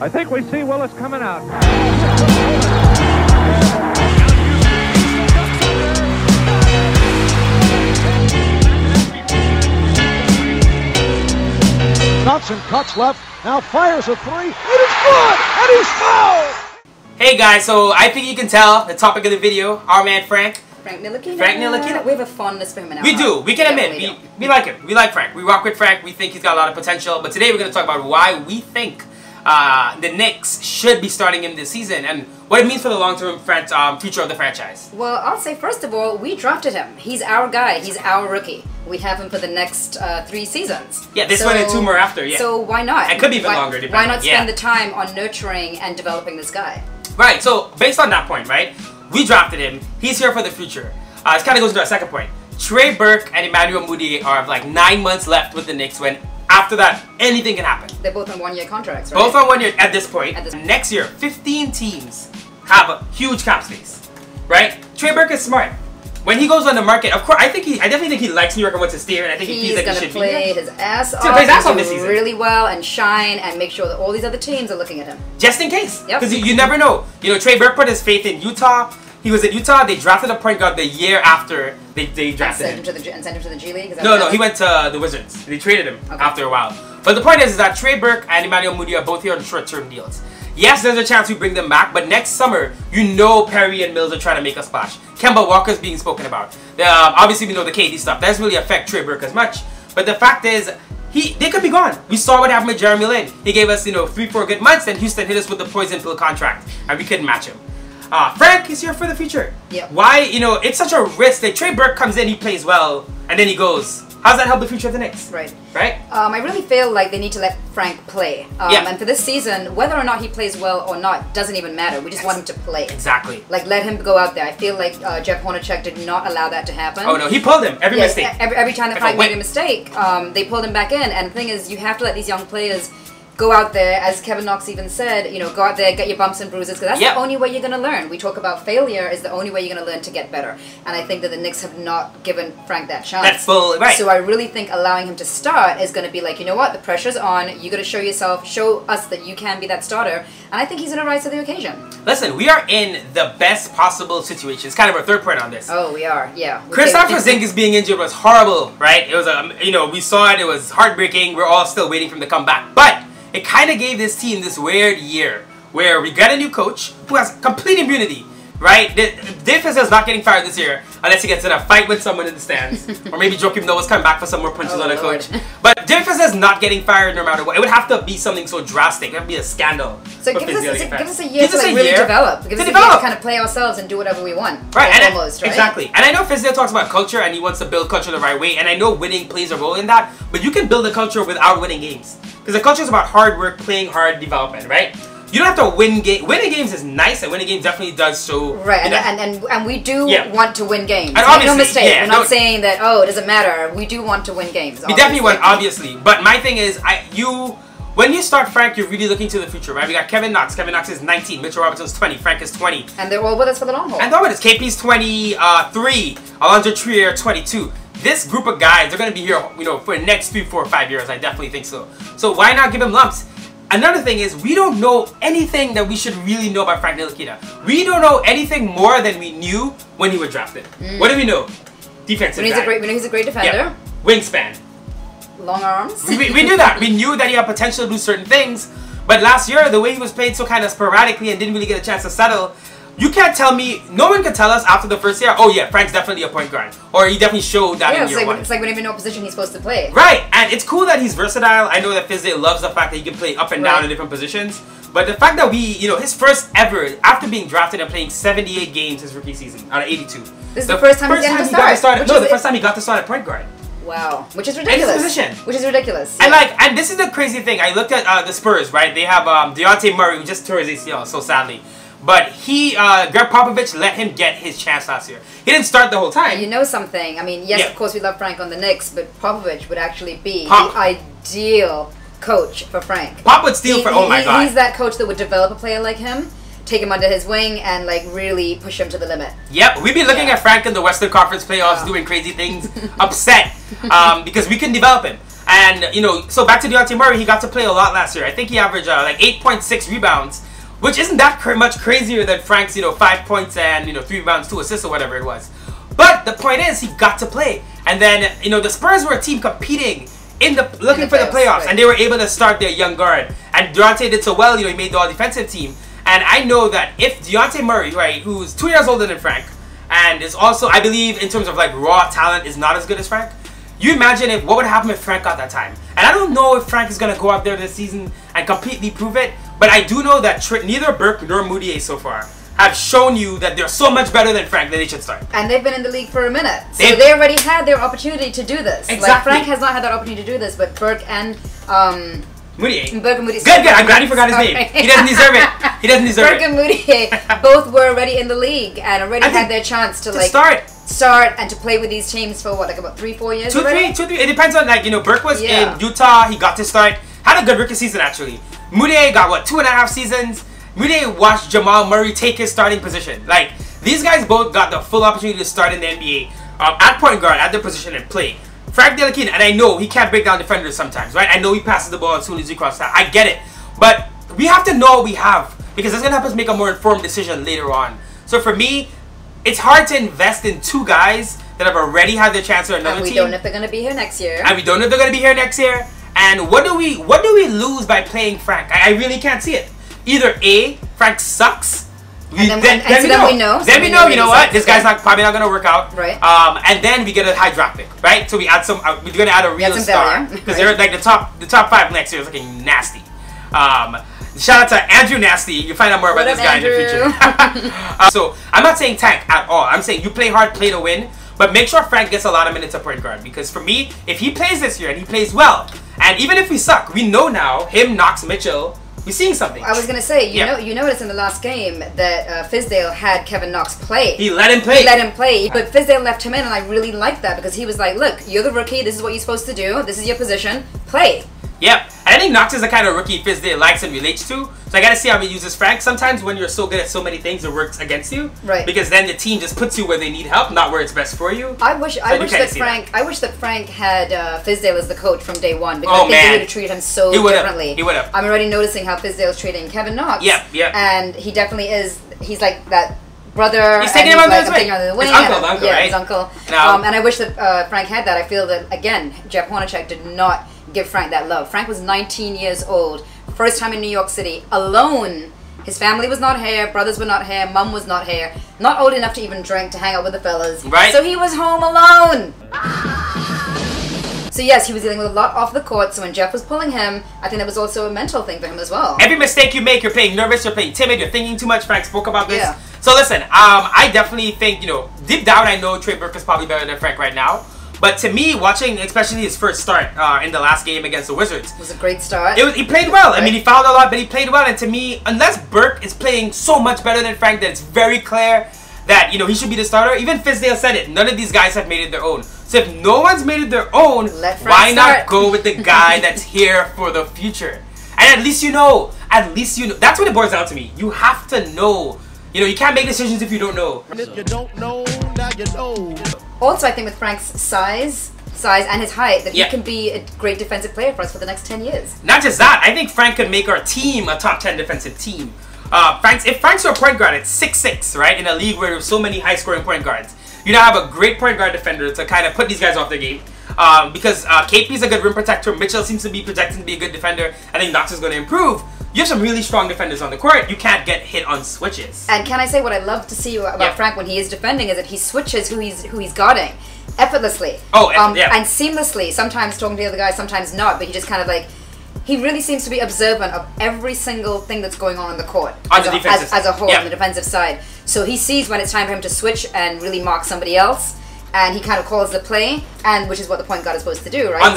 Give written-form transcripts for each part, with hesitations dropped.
I think we see Willis coming out. Johnson cuts left, now fires a three. It is good, and he's fouled! Hey guys, so I think you can tell the topic of the video, our man Frank Ntilikina. Frank Ntilikina. We have a fondness for him in our We do. heart. We can admit. We like him. We like Frank. We rock with Frank. We think he's got a lot of potential. But today we're going to talk about why we think the Knicks should be starting him this season and what it means for the long-term future of the franchise. Well, I'll say first of all, we drafted him. He's our guy. He's our rookie. We have him for the next 3 seasons. Yeah, this one and 2 more after. Yeah. So why not? It could be even longer. Why not spend the time on nurturing and developing this guy? Right. So based on that point, right, we drafted him. He's here for the future. It kind of goes into our second point. Trey Burke and Mudiay are like 9 months left with the Knicks when after that, anything can happen. They're both on 1-year contracts, right? Both on 1 year at this point. Next year, 15 teams have a huge cap space, right? Trey Burke is smart. When he goes on the market, of course, I definitely think he likes New York and wants to stay here, and I think he feels like he should be here. He's gonna play his ass off. Play his ass off this season. Really well and shine and make sure that all these other teams are looking at him. Just in case, Yep. because you never know. You know, Trey Burke put his faith in Utah. He was at Utah. They drafted a point guard the year after they drafted him. And sent him to the G League? No, he went to the Wizards. They traded him after a while. But the point is that Trey Burke and Mudiay are both here on short-term deals. Yes, there's a chance we bring them back, but next summer, you know Perry and Mills are trying to make a splash. Kemba Walker's being spoken about. Obviously, we know the KD stuff. That doesn't really affect Trey Burke as much. But the fact is, they could be gone. We saw what happened with Jeremy Lin. He gave us, 3-4 good months, and Houston hit us with the poison pill contract, and we couldn't match him. Frank is here for the future. Yeah. Why, it's such a risk that Trey Burke comes in, he plays well, and then he goes. How's that help the future of the Knicks? Right. Right? I really feel like they need to let Frank play. And for this season, whether or not he plays well or not doesn't even matter. We just want him to play. Exactly. Like, let him go out there. I feel like Jeff Hornacek did not allow that to happen. Oh, no. He pulled him. Every mistake. Every time that Frank made a mistake, they pulled him back in. And the thing is, you have to let these young players go out there, as Kevin Knox even said, go out there, get your bumps and bruises, because that's the only way you're going to learn. We talk about failure is the only way you're going to learn to get better. And I think that the Knicks have not given Frank that chance. That's full, right. So I really think allowing him to start is going to be like, you know what, the pressure's on, you got to show yourself, show us that you can be that starter. And I think he's going to rise to the occasion. Listen, we are in the best possible situation. It's kind of our third point on this. Oh, we are, yeah. Kristaps Porzingis being injured was horrible, right? It was, we saw it, it was heartbreaking. We're all still waiting for him to come back. But it kind of gave this team this weird year where we got a new coach who has complete immunity, right? Dave is not getting fired this year unless he gets in a fight with someone in the stands. Or maybe Joakim Noah's coming back for some more punches on the coach. But Dave is not getting fired no matter what. It would have to be something so drastic. It would be a scandal. So give us a year to really develop. Give us a year to kind of play ourselves and do whatever we want. Right, right? Exactly. And I know Fizdale talks about culture and he wants to build culture the right way. And I know winning plays a role in that. But you can build a culture without winning games. Because the culture is about hard work, playing hard, development, right? You don't have to win games. Winning games is nice, and winning games definitely does so. Right, and we do want to win games. And Make no mistake, we're not saying that, oh, it doesn't matter. We do want to win games. We definitely want, obviously. But my thing is, when you start Frank, you're really looking to the future, right? We got Kevin Knox. Kevin Knox is 19. Mitchell Robinson's 20. Frank is 20. And they're all with us for the long haul. And they're with us. KP's 23. Alonzo Trier, 22. This group of guys, they're going to be here, for the next 3, 4, 5 years. I definitely think so. So why not give him lumps? Another thing is, we don't know anything that we should really know about Frank Ntilikina. We don't know anything more than we knew when he was drafted. What do we know? Defensive guy. We know he's a great defender. Yeah. Wingspan. Long arms. we knew that. We knew that he had potential to do certain things. But last year, the way he was played so kind of sporadically and didn't really get a chance to settle, you can't tell me, no one can tell us after the first year, oh yeah, Frank's definitely a point guard. Or he definitely showed that in year 1. It's like whenever you know what position he's supposed to play. Right, and it's cool that he's versatile. I know that Fizdale loves the fact that he can play up and down in different positions. But the fact that his first ever, after being drafted and playing 78 games his rookie season out of 82. This is the first time he got to start. The first time he got to start at point guard. Wow, which is ridiculous. And his position. Which is ridiculous. Yeah. And this is the crazy thing. I looked at the Spurs, right? They have Dejounte Murray, who just tore his ACL, so sadly. But Greg Popovich let him get his chance last year. He didn't start the whole time. You know something? I mean, yes, of course we love Frank on the Knicks, but Popovich would actually be the ideal coach for Frank. Pop would steal oh my God. He's that coach that would develop a player like him, take him under his wing, and like really push him to the limit. Yep, we'd be looking at Frank in the Western Conference playoffs doing crazy things, upset, because we couldn't develop him. And, you know, so back to Dejounte Murray, he got to play a lot last year. I think he averaged like 8.6 rebounds, which isn't that much crazier than Frank's, you know, 5 points and, you know, 3 rebounds, 2 assists or whatever it was. But the point is, he got to play. And then, you know, the Spurs were a team competing looking for the playoffs, and they were able to start their young guard. And Dejounte did so well, you know, he made the all-defensive team. And I know that if Dejounte Murray, right, who's 2 years older than Frank, and is also, I believe, in terms of like raw talent, is not as good as Frank, you imagine what would happen if Frank got that time. And I don't know if Frank is going to go out there this season and completely prove it, but I do know that neither Burke nor Mudiay so far have shown you that they're so much better than Frank that they should start. And they've been in the league for a minute. So they already had their opportunity to do this. Exactly. Like, Frank has not had that opportunity to do this, but Burke and Mudiay. Burke and Mudiay. Good. I'm glad you forgot his name. He doesn't deserve it. He doesn't deserve Burke and Mudiay both were already in the league and already had their chance to like start and to play with these teams for what, like about 3-4 years? 2, 3. It depends on, like, you know, Burke was in Utah. He got to start. Had a good rookie season actually. Mudiay got what, 2.5 seasons. Mudiay watched Jamal Murray take his starting position. Like, these guys both got the full opportunity to start in the NBA at point guard, at their position, and play. Frank Ntilikina, and I know he can't break down defenders sometimes, right? I know he passes the ball as soon as he crosses that. I get it. But we have to know what we have, because it's going to help us make a more informed decision later on. So for me, it's hard to invest in 2 guys that have already had their chance for another team. And we don't know if they're going to be here next year. And we don't know if they're going to be here next year. And what do we lose by playing Frank? I really can't see it. Either A, Frank sucks. Then we know. Then we know, you know what? This guy's probably not going to work out. Right. And then we get a high draft pick, right? So we add some, we're going to add a real star. Because they're like the top 5 next year is looking nasty. Shout out to Andrew Nasty. You'll find out more about this guy in the future. So I'm not saying tank at all. I'm saying you play hard, play to win. But make sure Frank gets a lot of minutes at point guard. Because for me, if he plays this year and he plays well, and even if we suck, we know now, him, Knox, Mitchell, we're seeing something. I was gonna say, you noticed in the last game that Fizdale had Kevin Knox play. He let him play. But Fizdale left him in, and I really liked that because he was like, "Look, you're the rookie. This is what you're supposed to do. This is your position. Play." Yep. And I think Knox is the kind of rookie Fizdale likes and relates to. So I gotta see how he uses Frank. Sometimes when you're so good at so many things, it works against you. Right. Because then the team just puts you where they need help, not where it's best for you. I wish that Frank had Fizdale as the coach from day one, because I think he would have treated him so differently. He would have. I'm already noticing how Fizdale's treating Kevin Knox. Yep. And he definitely is. He's like that brother. He's taking him under his wing. His uncle, right? His uncle. No. And I wish that Frank had that. I feel that, again, Jeff Hornacek did not give Frank that love. Frank was 19 years old, first time in New York City, alone. His family was not here, brothers were not here, mom was not here, not old enough to even drink, to hang out with the fellas. Right. So he was home alone. So yes, he was dealing with a lot off the court, so when Jeff was pulling him, I think that was also a mental thing for him as well. Every mistake you make, you're playing nervous, you're playing timid, you're thinking too much. Frank spoke about this. Yeah. So listen, I definitely think, you know, deep down I know Trey Burke is probably better than Frank right now. But to me, watching especially his first start in the last game against the Wizards, it was a great start. He played well. Right. I mean, he fouled a lot, but he played well. And to me, unless Burke is playing so much better than Frank, that it's very clear that, you know, he should be the starter. Even Fizdale said it. None of these guys have made it their own. So if no one's made it their own, why not go with the guy that's here for the future? And at least you know. At least you know. That's what it boils down to me. You have to know. You know, you can't make decisions if you don't know. If you don't know, now you know. Also, I think with Frank's size and his height, that he can be a great defensive player for us for the next 10 years. Not just that, I think Frank could make our team a top 10 defensive team. If Frank's your point guard at 6'6", right, in a league where there's so many high-scoring point guards, you now have a great point guard defender to kind of put these guys off their game. Because KP's a good rim protector, Mitchell seems to be projected to be a good defender, I think Knox is going to improve. You have some really strong defenders on the court. You can't get hit on switches. And can I say what I love to see about Frank when he is defending is that he switches who he's guarding effortlessly. And seamlessly. Sometimes talking to the other guy, sometimes not. But he just kind of like, he really seems to be observant of every single thing that's going on the court on the defensive as a whole on the defensive side. So he sees when it's time for him to switch and really mark somebody else. And he kind of calls the play, and which is what the point guard is supposed to do, right?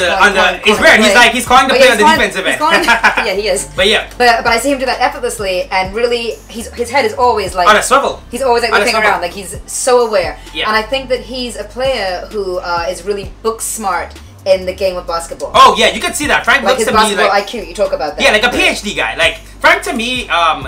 It's weird. He's calling the play on the defensive end. Yeah, he is. But I see him do that effortlessly, and really, his head is always like on a swivel. He's always like looking around, like he's so aware. Yeah. And I think that he's a player who is really book smart in the game of basketball. Oh yeah, you can see that. Frank looks to me like IQ. You talk about that. Yeah, like a PhD guy. Like Frank, to me,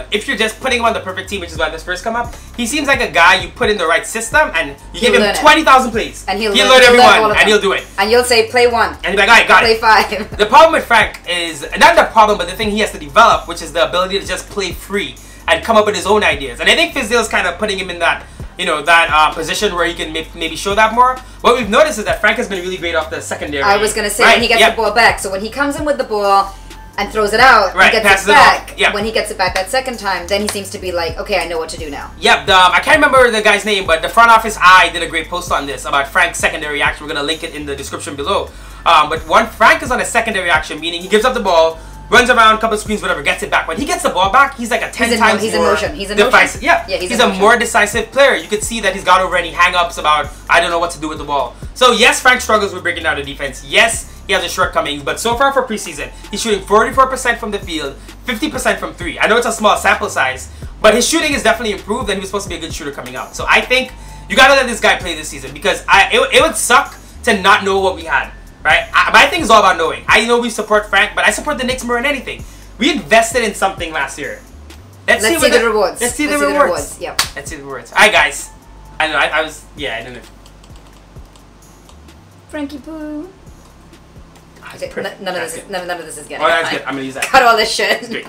if you're just putting him on the perfect team, which is why this first come up, he seems like a guy you put in the right system and you give him 20,000 plays. And he'll learn everyone and he'll do it. And you'll say, play 1. And he'll be like, alright, got play it. 5. The problem with Frank is, not the problem, but the thing he has to develop, which is the ability to just play free and come up with his own ideas. And I think Fizdale's kind of putting him in that, you know, that position where he can maybe show that more. What we've noticed is that Frank has been really great off the secondary. I was going to say, when he gets the ball back. So when he comes in with the ball and throws it out and gets it back, when he gets it back that second time, then he seems to be like, okay, I know what to do now. Yep, I can't remember the guy's name, but the front office eye did a great post on this about Frank's secondary action. We're going to link it in the description below. But when Frank is on a secondary action, meaning he gives up the ball, runs around, couple screens, whatever, gets it back. When he gets the ball back, he's like a 10 times he's more in motion. He's in decisive. motion. Yeah, he's a more decisive player. You could see that he's got over any hang-ups about, I don't know what to do with the ball. So yes, Frank struggles with breaking down the defense. Yes, he has his shortcomings, but so far for preseason, he's shooting 44% from the field, 50% from 3. I know it's a small sample size, but his shooting is definitely improved, and he was supposed to be a good shooter coming out. So I think you gotta let this guy play this season, because it would suck to not know what we had, right? My thing is all about knowing. I know we support Frank, but I support the Knicks more than anything. We invested in something last year. Let's see the rewards. Let's see the rewards. Yep. Let's see the rewards. Alright, guys. I know, I don't know. Frankie Poo. None None of this is getting. Oh, that's good. I'm gonna use that. Cut all this shit.